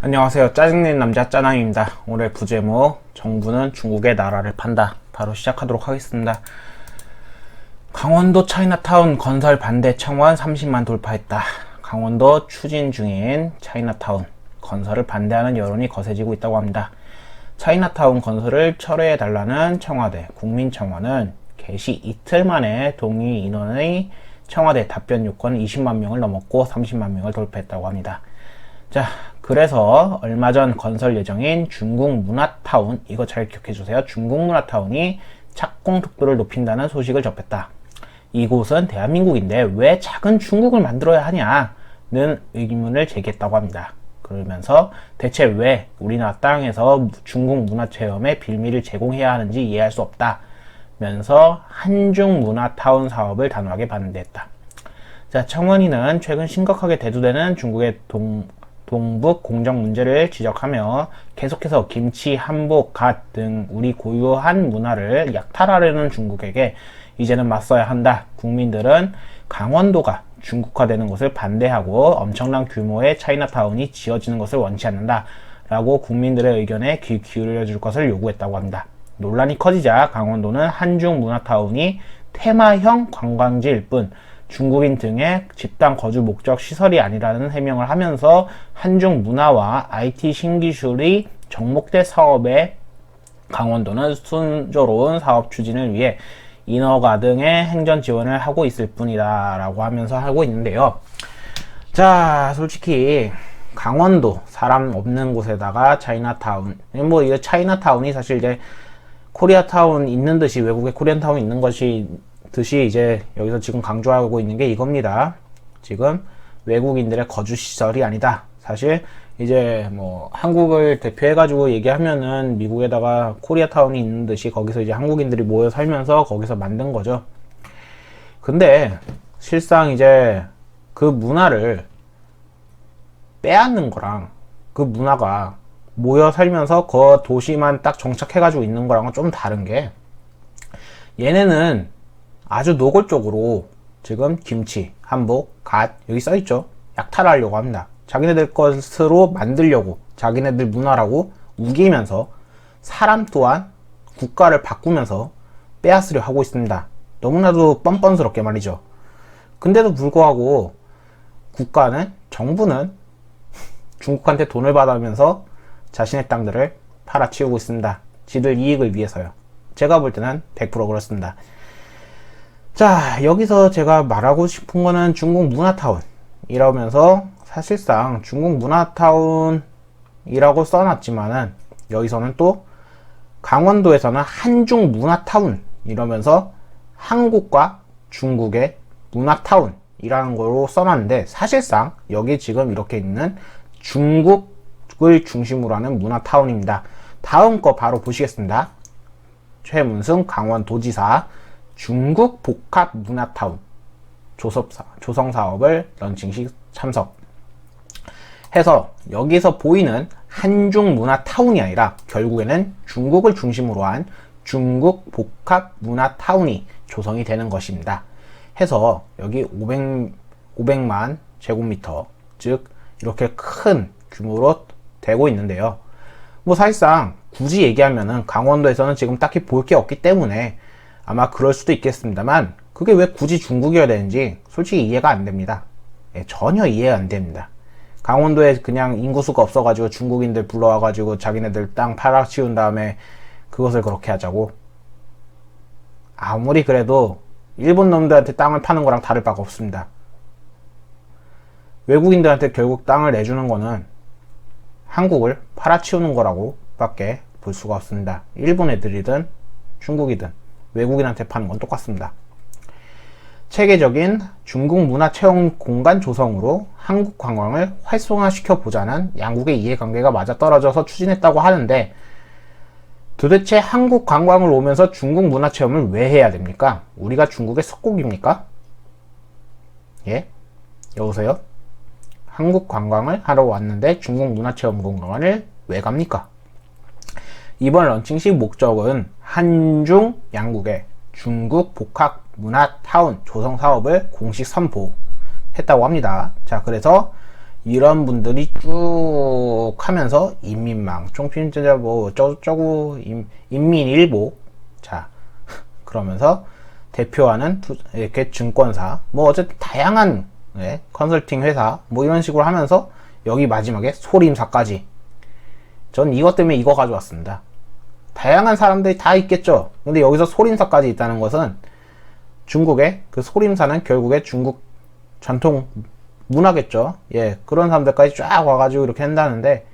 안녕하세요. 짜증낸 남자 짜낭입니다. 오늘 부제목 정부는 중국의 나라를 판다. 바로 시작하도록 하겠습니다. 강원도 차이나타운 건설 반대 청원 30만 돌파했다. 강원도 추진 중인 차이나타운 건설을 반대하는 여론이 거세지고 있다고 합니다. 차이나타운 건설을 철회해달라는 청와대 국민청원은 개시 이틀 만에 동의 인원의 청와대 답변 요건 20만 명을 넘었고 30만 명을 돌파했다고 합니다. 자, 그래서 얼마 전 건설 예정인 중국 문화타운, 이거 잘 기억해주세요. 중국 문화타운이 착공 속도를 높인다는 소식을 접했다. 이곳은 대한민국인데 왜 작은 중국을 만들어야 하냐는 의문을 제기했다고 합니다. 그러면서 대체 왜 우리나라 땅에서 중국 문화체험의 빌미를 제공해야 하는지 이해할 수 없다면서 한중 문화타운 사업을 단호하게 반대했다. 자, 청원인은 최근 심각하게 대두되는 중국의 동북 공정 문제를 지적하며 계속해서 김치, 한복, 갓 등 우리 고유한 문화를 약탈하려는 중국에게 이제는 맞서야 한다. 국민들은 강원도가 중국화되는 것을 반대하고 엄청난 규모의 차이나타운이 지어지는 것을 원치 않는다. 라고 국민들의 의견에 귀 기울여 줄 것을 요구했다고 합니다. 논란이 커지자 강원도는 한중 문화타운이 테마형 관광지일 뿐 중국인 등의 집단 거주 목적 시설이 아니라는 해명을 하면서 한중 문화와 IT 신기술이 접목된 사업에 강원도는 순조로운 사업 추진을 위해 인허가 등의 행정 지원을 하고 있을 뿐이다 라고 하면서 하고 있는데요. 자, 솔직히 강원도 사람 없는 곳에다가 차이나타운, 뭐 이 차이나타운이 사실 이제 코리아타운 있는 듯이 외국에 코리안타운 있는 것이 듯이 이제 여기서 지금 강조하고 있는 게 이겁니다. 지금 외국인들의 거주 시설이 아니다. 사실 이제 뭐 한국을 대표해 가지고 얘기하면은 미국에다가 코리아타운이 있는 듯이 거기서 이제 한국인들이 모여 살면서 거기서 만든 거죠. 근데 실상 이제 그 문화를 빼앗는 거랑 그 문화가 모여 살면서 그 도시만 딱 정착해 가지고 있는 거랑은 좀 다른 게, 얘네는 아주 노골적으로 지금 김치, 한복, 갓 여기 써있죠. 약탈하려고 합니다. 자기네들 것으로 만들려고, 자기네들 문화라고 우기면서 사람 또한 국가를 바꾸면서 빼앗으려 하고 있습니다. 너무나도 뻔뻔스럽게 말이죠. 근데도 불구하고 국가는, 정부는 중국한테 돈을 받으면서 자신의 땅들을 팔아치우고 있습니다. 지들 이익을 위해서요. 제가 볼 때는 100% 그렇습니다. 자, 여기서 제가 말하고 싶은 거는 중국 문화타운 이러면서 사실상 중국 문화타운이라고 써놨지만은 여기서는 또 강원도에서는 한중 문화타운 이러면서 한국과 중국의 문화타운 이라는 거로 써놨는데, 사실상 여기 지금 이렇게 있는 중국을 중심으로 하는 문화타운입니다. 다음 거 바로 보시겠습니다. 최문승 강원도지사 중국 복합 문화타운 조성사업을 런칭식 참석 해서, 여기서 보이는 한중 문화타운이 아니라 결국에는 중국을 중심으로 한 중국 복합 문화타운이 조성이 되는 것입니다. 해서 여기 500만 제곱미터, 즉 이렇게 큰 규모로 되고 있는데요. 뭐 사실상 굳이 얘기하면은 강원도에서는 지금 딱히 볼 게 없기 때문에 아마 그럴 수도 있겠습니다만, 그게 왜 굳이 중국이어야 되는지 솔직히 이해가 안 됩니다. 전혀 이해가 안 됩니다. 강원도에 그냥 인구수가 없어가지고 중국인들 불러와가지고 자기네들 땅 팔아치운 다음에 그것을 그렇게 하자고? 아무리 그래도 일본 놈들한테 땅을 파는 거랑 다를 바가 없습니다. 외국인들한테 결국 땅을 내주는 거는 한국을 팔아치우는 거라고 밖에 볼 수가 없습니다. 일본 애들이든 중국이든 외국인한테 파는 건 똑같습니다. 체계적인 중국 문화 체험 공간 조성으로 한국 관광을 활성화시켜 보자는 양국의 이해관계가 맞아떨어져서 추진했다고 하는데, 도대체 한국 관광을 오면서 중국 문화 체험을 왜 해야 됩니까? 우리가 중국의 속국입니까? 예? 여보세요? 한국 관광을 하러 왔는데 중국 문화 체험 공간을 왜 갑니까? 이번 런칭식 목적은 한중 양국의 중국 복합 문화타운 조성 사업을 공식 선포했다고 합니다. 자, 그래서 이런 분들이 쭉 하면서 인민망, 총신자 뭐 어쩌고 인민일보, 자 그러면서 대표하는 이렇게 증권사, 뭐 어쨌든 다양한 컨설팅 회사 뭐 이런 식으로 하면서 여기 마지막에 소림사까지. 전 이것 때문에 이거 가져왔습니다. 다양한 사람들이 다 있겠죠. 근데 여기서 소림사까지 있다는 것은 중국의 그 소림사는 결국에 중국 전통 문화겠죠. 예, 그런 사람들까지 쫙 와가지고 이렇게 한다는데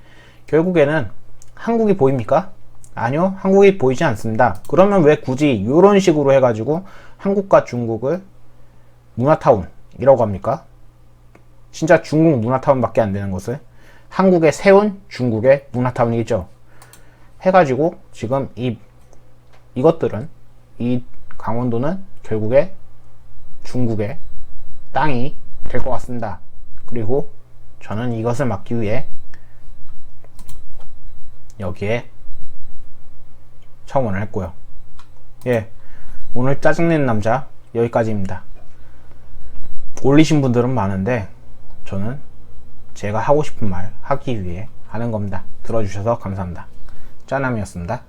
결국에는 한국이 보입니까? 아니요, 한국이 보이지 않습니다. 그러면 왜 굳이 이런 식으로 해가지고 한국과 중국을 문화타운이라고 합니까? 진짜 중국 문화타운밖에 안 되는 것을 한국에 세운 중국의 문화타운이겠죠. 해가지고 지금 이것들은 이 강원도는 결국에 중국의 땅이 될 것 같습니다. 그리고 저는 이것을 막기 위해 여기에 청원을 했고요. 예, 오늘 짜증내는 남자 여기까지입니다. 올리신 분들은 많은데 저는 제가 하고 싶은 말 하기 위해 하는 겁니다. 들어주셔서 감사합니다. 짜남이었습니다.